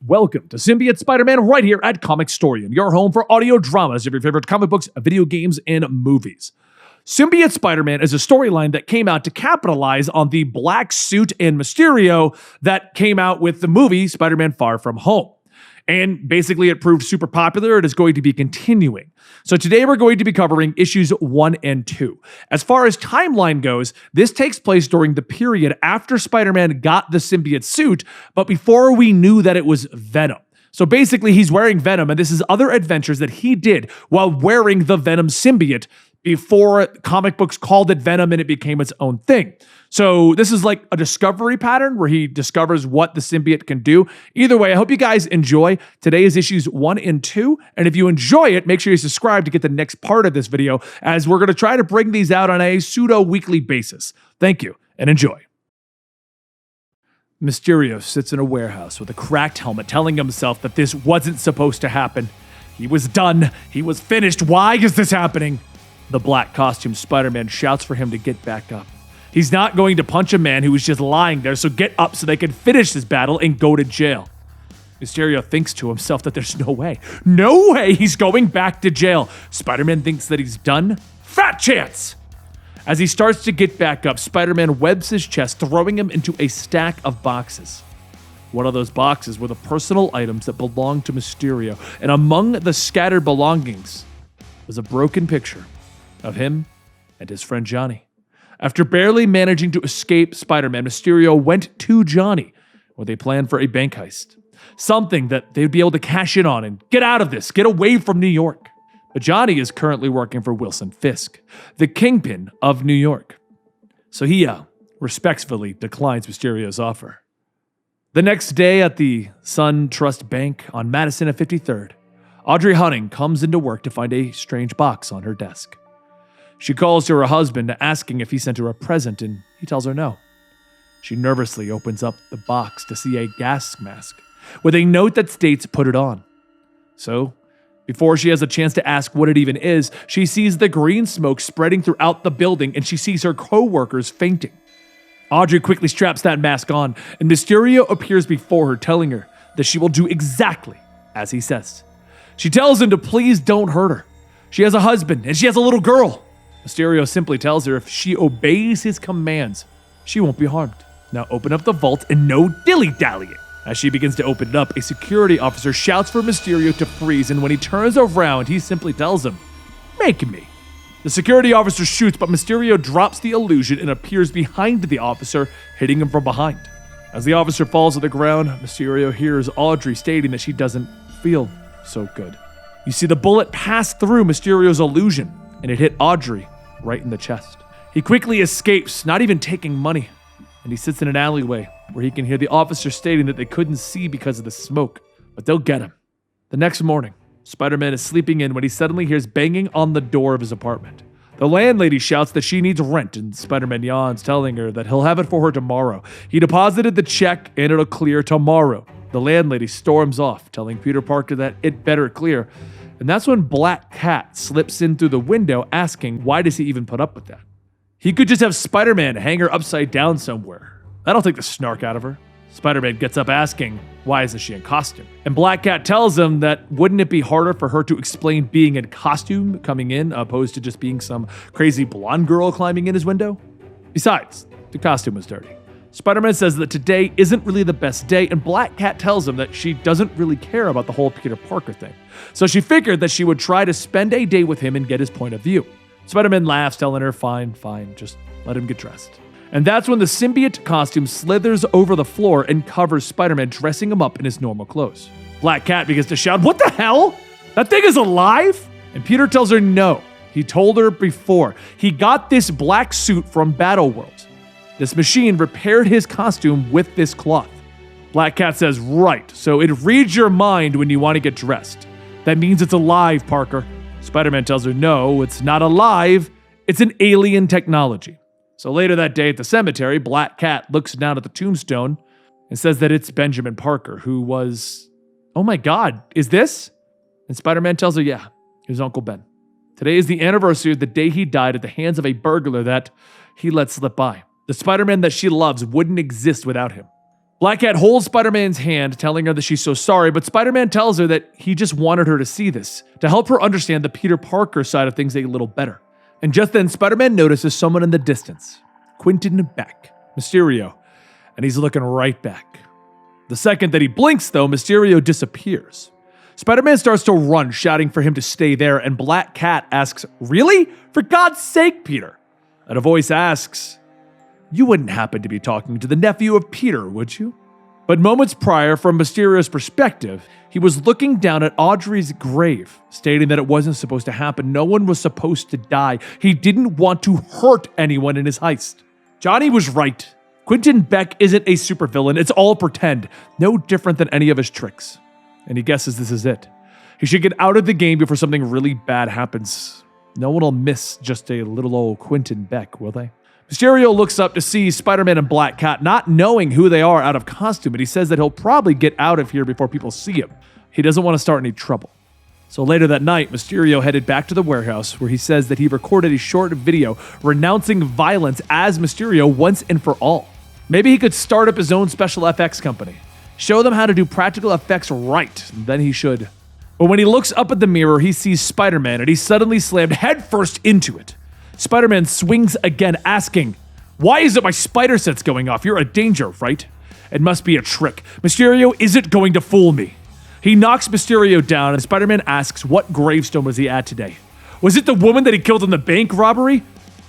Welcome to Symbiote Spider-Man right here at Comicstorian, your home for audio dramas of your favorite comic books, video games, and movies. Symbiote Spider-Man is a storyline that came out to capitalize on the black suit and Mysterio that came out with the movie Spider-Man Far From Home. And basically it proved super popular. It is going to be continuing. So today we're going to be covering issues 1 and 2. As far as timeline goes, this takes place during the period after Spider-Man got the symbiote suit, but before we knew that it was Venom. So basically he's wearing Venom, and this is other adventures that he did while wearing the Venom symbiote before comic books called it Venom and it became its own thing. So this is like a discovery pattern where he discovers what the symbiote can do. Either way, I hope you guys enjoy today's issues 1 and 2. And if you enjoy it, make sure you subscribe to get the next part of this video, as we're going to try to bring these out on a pseudo-weekly basis. Thank you, and enjoy. Mysterio sits in a warehouse with a cracked helmet, telling himself that this wasn't supposed to happen. He was done. He was finished. Why is this happening? The black costume Spider-Man shouts for him to get back up. He's not going to punch a man who was just lying there, so get up so they can finish this battle and go to jail. Mysterio thinks to himself that there's no way he's going back to jail. Spider-Man thinks that he's done. Fat chance! As he starts to get back up, Spider-Man webs his chest, throwing him into a stack of boxes. One of those boxes were the personal items that belonged to Mysterio, and among the scattered belongings was a broken picture of him and his friend Johnny. After barely managing to escape Spider-Man, Mysterio went to Johnny, where they planned for a bank heist. Something that they'd be able to cash in on and get out of this, get away from New York. But Johnny is currently working for Wilson Fisk, the kingpin of New York. So he respectfully declines Mysterio's offer. The next day at the Sun Trust Bank on Madison and 53rd, Audrey Hunting comes into work to find a strange box on her desk. She calls to her husband, asking if he sent her a present, and he tells her no. She nervously opens up the box to see a gas mask with a note that states, "Put it on." So, before she has a chance to ask what it even is, she sees the green smoke spreading throughout the building, and she sees her co-workers fainting. Audrey quickly straps that mask on, and Mysterio appears before her, telling her that she will do exactly as he says. She tells him to please don't hurt her. She has a husband, and she has a little girl. Mysterio simply tells her if she obeys his commands, she won't be harmed. Now open up the vault and no dilly-dallying. As she begins to open it up, a security officer shouts for Mysterio to freeze, and when he turns around, he simply tells him, "Make me." The security officer shoots, but Mysterio drops the illusion and appears behind the officer, hitting him from behind. As the officer falls to the ground, Mysterio hears Audrey stating that she doesn't feel so good. You see the bullet pass through Mysterio's illusion, and it hit Audrey right in the chest. He quickly escapes, not even taking money, and he sits in an alleyway where he can hear the officer stating that they couldn't see because of the smoke, but they'll get him. The next morning, Spider-Man is sleeping in when he suddenly hears banging on the door of his apartment. The landlady shouts that she needs rent, and Spider-Man yawns, telling her that he'll have it for her tomorrow. He deposited the check, and it'll clear tomorrow. The landlady storms off, telling Peter Parker that it better clear. And that's when Black Cat slips in through the window, asking why does he even put up with that? He could just have Spider-Man hang her upside down somewhere. That'll take the snark out of her. Spider-Man gets up asking, why isn't she in costume? And Black Cat tells him that wouldn't it be harder for her to explain being in costume coming in opposed to just being some crazy blonde girl climbing in his window? Besides, the costume was dirty. Spider-Man says that today isn't really the best day, and Black Cat tells him that she doesn't really care about the whole Peter Parker thing. So she figured that she would try to spend a day with him and get his point of view. Spider-Man laughs, telling her, fine, just let him get dressed. And that's when the symbiote costume slithers over the floor and covers Spider-Man, dressing him up in his normal clothes. Black Cat begins to shout, "What the hell? That thing is alive?" And Peter tells her no. He told her before. He got this black suit from Battleworld. This machine repaired his costume with this cloth. Black Cat says, right, so it reads your mind when you want to get dressed. That means it's alive, Parker. Spider-Man tells her, no, it's not alive. It's an alien technology. So later that day at the cemetery, Black Cat looks down at the tombstone and says that it's Benjamin Parker, who was, oh my God, is this? And Spider-Man tells her, yeah, his Uncle Ben. Today is the anniversary of the day he died at the hands of a burglar that he let slip by. The Spider-Man that she loves wouldn't exist without him. Black Cat holds Spider-Man's hand, telling her that she's so sorry, but Spider-Man tells her that he just wanted her to see this, to help her understand the Peter Parker side of things a little better. And just then, Spider-Man notices someone in the distance. Quentin Beck, Mysterio, and he's looking right back. The second that he blinks, though, Mysterio disappears. Spider-Man starts to run, shouting for him to stay there, and Black Cat asks, "Really? For God's sake, Peter?" And a voice asks, "You wouldn't happen to be talking to the nephew of Peter, would you?" But moments prior, from Mysterio's perspective, he was looking down at Audrey's grave, stating that it wasn't supposed to happen. No one was supposed to die. He didn't want to hurt anyone in his heist. Johnny was right. Quentin Beck isn't a supervillain. It's all pretend, no different than any of his tricks. And he guesses this is it. He should get out of the game before something really bad happens. No one will miss just a little old Quentin Beck, will they? Mysterio looks up to see Spider-Man and Black Cat, not knowing who they are out of costume, and he says that he'll probably get out of here before people see him. He doesn't want to start any trouble. So later that night, Mysterio headed back to the warehouse where he says that he recorded a short video renouncing violence as Mysterio once and for all. Maybe he could start up his own special effects company. Show them how to do practical effects right, and then he should. But when he looks up at the mirror, he sees Spider-Man, and he's suddenly slammed headfirst into it. Spider-Man swings again, asking, "Why isn't my spider sense going off? You're a danger, right?" It must be a trick. Mysterio isn't going to fool me. He knocks Mysterio down, and Spider-Man asks what gravestone was he at today. Was it the woman that he killed in the bank robbery?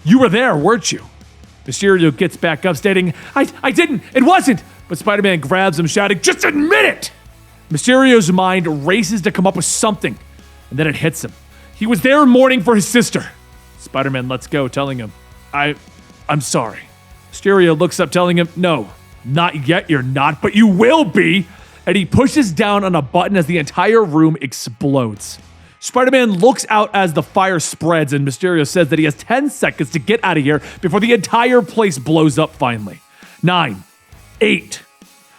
You were there, weren't you? Mysterio gets back up, stating, I didn't, it wasn't. But Spider-Man grabs him, shouting, "Just admit it!" Mysterio's mind races to come up with something, and then it hits him. He was there mourning for his sister. Spider-Man lets go, telling him, I'm sorry. Mysterio looks up, telling him, "No, not yet you're not, but you will be." And he pushes down on a button as the entire room explodes. Spider-Man looks out as the fire spreads, and Mysterio says that he has 10 seconds to get out of here before the entire place blows up finally. 9, 8.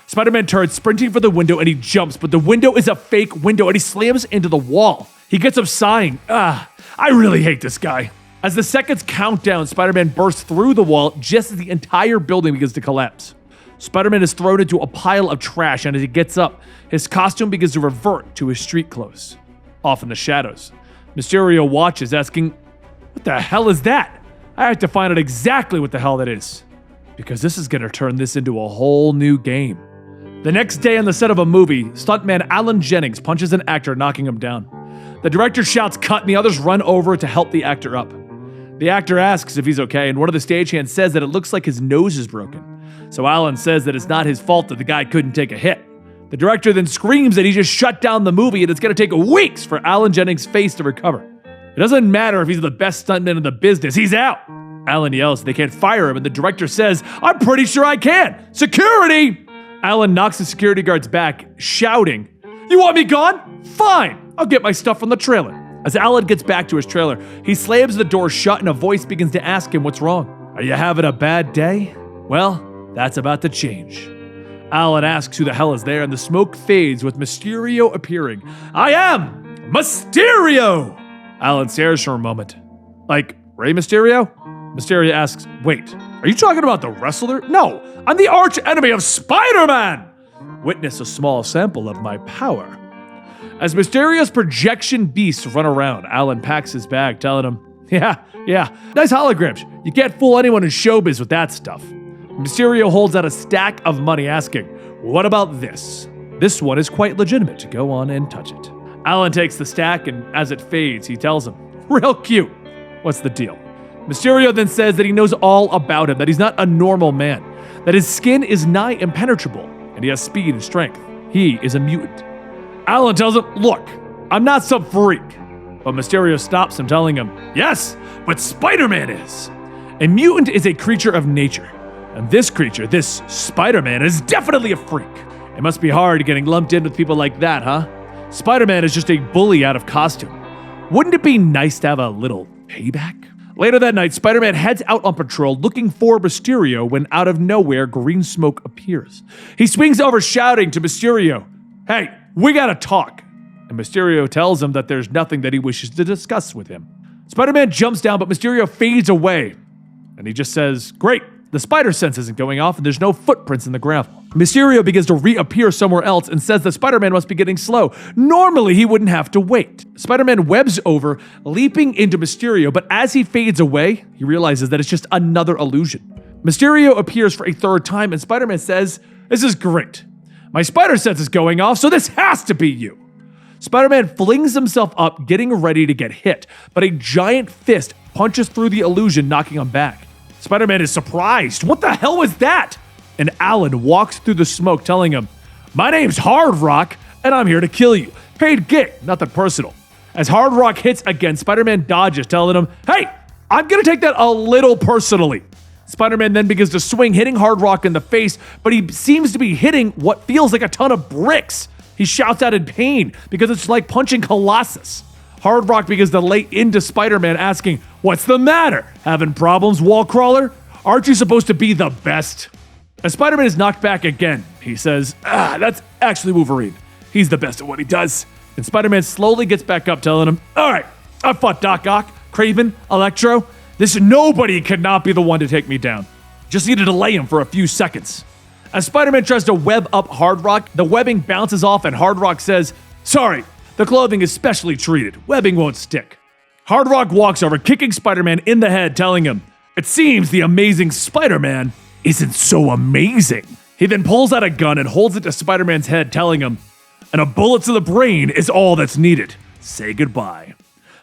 Spider-Man turns, sprinting for the window, and he jumps, but the window is a fake window, and he slams into the wall. He gets up sighing, I really hate this guy. As the seconds count down, Spider-Man bursts through the wall just as the entire building begins to collapse. Spider-Man is thrown into a pile of trash, and as he gets up, his costume begins to revert to his street clothes. Off in the shadows, Mysterio watches, asking, "What the hell is that? I have to find out exactly what the hell that is, because this is going to turn this into a whole new game." The next day on the set of a movie, stuntman Alan Jennings punches an actor, knocking him down. The director shouts cut, and the others run over to help the actor up. The actor asks if he's okay, and one of the stagehands says that it looks like his nose is broken. So Alan says that it's not his fault that the guy couldn't take a hit. The director then screams that he just shut down the movie and it's going to take weeks for Alan Jennings' face to recover. It doesn't matter if he's the best stuntman in the business, he's out. Alan yells they can't fire him, and the director says, "I'm pretty sure I can. Security!" Alan knocks the security guards back, shouting, "You want me gone? Fine, I'll get my stuff from the trailer." As Alan gets back to his trailer, he slams the door shut and a voice begins to ask him what's wrong. "Are you having a bad day? Well, that's about to change." Alan asks who the hell is there, and the smoke fades with Mysterio appearing. "I am Mysterio!" Alan stares for a moment. "Like, Rey Mysterio?" Mysterio asks, "Wait, are you talking about the wrestler?" "No, I'm the arch enemy of Spider-Man!" Witness a small sample of my power. As Mysterio's projection beasts run around, Alan packs his bag, telling him, Yeah, nice holograms. You can't fool anyone in showbiz with that stuff." Mysterio holds out a stack of money, asking, "What about this?" This one is quite legitimate. Go on and touch it. Alan takes the stack, and as it fades, he tells him, "Real cute. What's the deal?" Mysterio then says that he knows all about him, that he's not a normal man, that his skin is nigh impenetrable, and he has speed and strength. He is a mutant. Alan tells him, "Look, I'm not some freak." But Mysterio stops him, telling him, "Yes, but Spider-Man is. A mutant is a creature of nature. And this creature, this Spider-Man, is definitely a freak. It must be hard getting lumped in with people like that, huh? Spider-Man is just a bully out of costume. Wouldn't it be nice to have a little payback?" Later that night, Spider-Man heads out on patrol looking for Mysterio when out of nowhere, green smoke appears. He swings over shouting to Mysterio, "Hey, we gotta talk." And Mysterio tells him that there's nothing that he wishes to discuss with him. Spider-Man jumps down, but Mysterio fades away. And he just says, "Great, The spider sense isn't going off and there's no footprints in the gravel. Mysterio begins to reappear somewhere else and says that Spider-Man must be getting slow. Normally, he wouldn't have to wait. Spider-Man webs over, leaping into Mysterio, but as he fades away, he realizes that it's just another illusion. Mysterio appears for a third time and Spider-Man says, "This is great. My spider sense is going off, so this has to be you." Spider-Man flings himself up, getting ready to get hit, but a giant fist punches through the illusion, knocking him back. Spider-Man is surprised. What the hell was that? And Alan walks through the smoke telling him, "My name's Hardrock, and I'm here to kill you. Paid gig, nothing personal." As Hardrock hits again, Spider-Man dodges, telling him, "Hey, I'm gonna take that a little personally." Spider-Man then begins to swing, hitting Hardrock in the face, but he seems to be hitting what feels like a ton of bricks. He shouts out in pain because it's like punching Colossus. Hardrock begins to lay into Spider-Man, asking, "What's the matter? Having problems, wall crawler? Aren't you supposed to be the best?" As Spider-Man is knocked back again, he says, "That's actually Wolverine. He's the best at what he does." And Spider-Man slowly gets back up, telling him, "All right, I fought Doc Ock, Kraven, Electro. Nobody could not be the one to take me down. Just needed to lay him for a few seconds." As Spider-Man tries to web up Hardrock, the webbing bounces off and Hardrock says, "Sorry, the clothing is specially treated. Webbing won't stick." Hardrock walks over, kicking Spider-Man in the head, telling him, "It seems the amazing Spider-Man isn't so amazing." He then pulls out a gun and holds it to Spider-Man's head, telling him, "And a bullet to the brain is all that's needed. Say goodbye."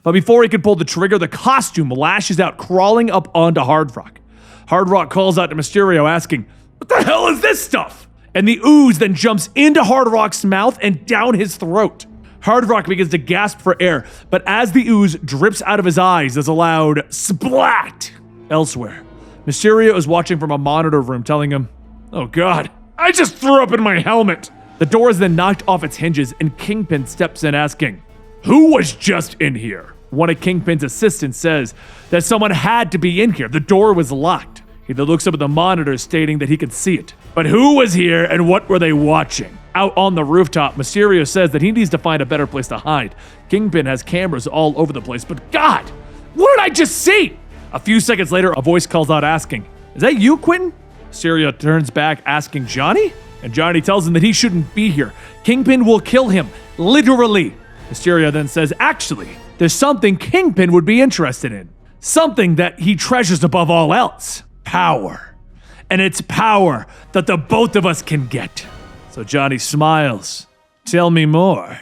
But before he can pull the trigger, the costume lashes out, crawling up onto Hardrock. Hardrock calls out to Mysterio, asking, "What the hell is this stuff?" And the ooze then jumps into Hardrock's mouth and down his throat. Hardrock begins to gasp for air, but as the ooze drips out of his eyes, there's a loud splat. Elsewhere, Mysterio is watching from a monitor room, telling him, "Oh God, I just threw up in my helmet." The door is then knocked off its hinges, and Kingpin steps in, asking, "Who was just in here?" One of Kingpin's assistants says that someone had to be in here. The door was locked. He then looks up at the monitor, stating that he could see it. But who was here and what were they watching? Out on the rooftop, Mysterio says that he needs to find a better place to hide. Kingpin has cameras all over the place, but God, what did I just see? A few seconds later, a voice calls out asking, "Is that you, Quentin?" Mysterio turns back asking, "Johnny?" And Johnny tells him that he shouldn't be here. Kingpin will kill him, literally. Mysterio then says, "Actually, there's something Kingpin would be interested in. Something that he treasures above all else. Power. And it's power that the both of us can get." So Johnny smiles. "Tell me more."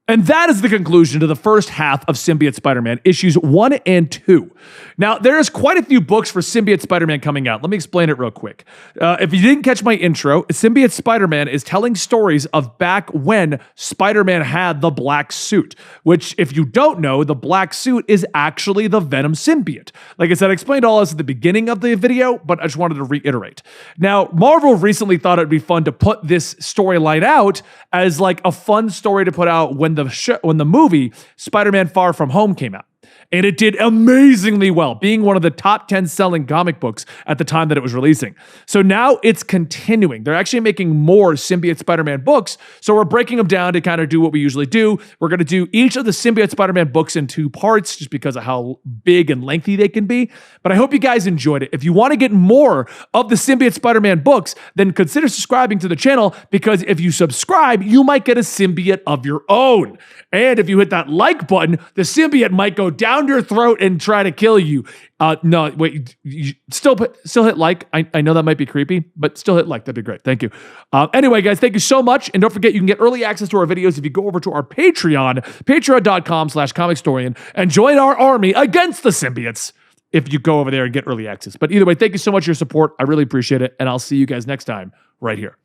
And that is the conclusion to the first half of Symbiote Spider-Man, issues 1 and 2. Now, there's quite a few books for Symbiote Spider-Man coming out. Let me explain it real quick. If you didn't catch my intro, Symbiote Spider-Man is telling stories of back when Spider-Man had the black suit, which, if you don't know, the black suit is actually the Venom symbiote. Like I said, I explained all this at the beginning of the video, but I just wanted to reiterate. Now, Marvel recently thought it'd be fun to put this storyline out as like a fun story to put out when the movie Spider-Man Far From Home came out. And it did amazingly well, being one of the top 10 selling comic books at the time that it was releasing. So now it's continuing. They're actually making more Symbiote Spider-Man books, so we're breaking them down to kind of do what we usually do. We're going to do each of the Symbiote Spider-Man books in 2 parts, just because of how big and lengthy they can be. But I hope you guys enjoyed it. If you want to get more of the Symbiote Spider-Man books, then consider subscribing to the channel, because if you subscribe, you might get a symbiote of your own. And if you hit that like button, the symbiote might go down your throat and try to kill you. No, wait, you still hit like. I know that might be creepy, but still hit like. That'd be great. Thank you. Anyway, guys, thank you so much. And don't forget, you can get early access to our videos if you go over to our Patreon, patreon.com/Comicstorian, and join our army against the symbiotes if you go over there and get early access. But either way, thank you so much for your support. I really appreciate it. And I'll see you guys next time right here.